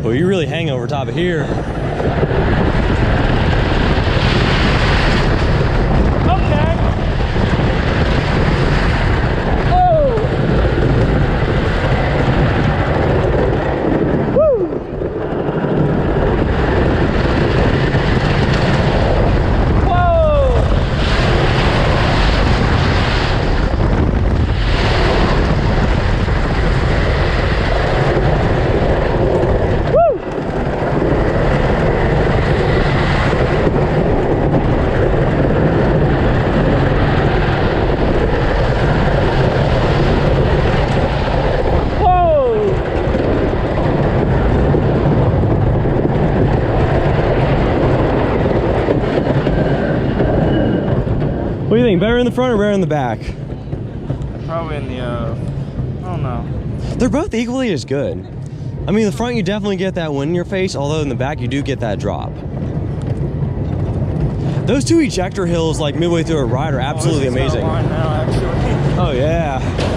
But you really hang over top of here. What do you think? Better in the front or better in the back? Probably in the, I don't know. They're both equally as good. I mean, the front you definitely get that wind in your face, although in the back you do get that drop. Those two ejector hills like midway through a ride are absolutely amazing. Line now, actually. Oh yeah.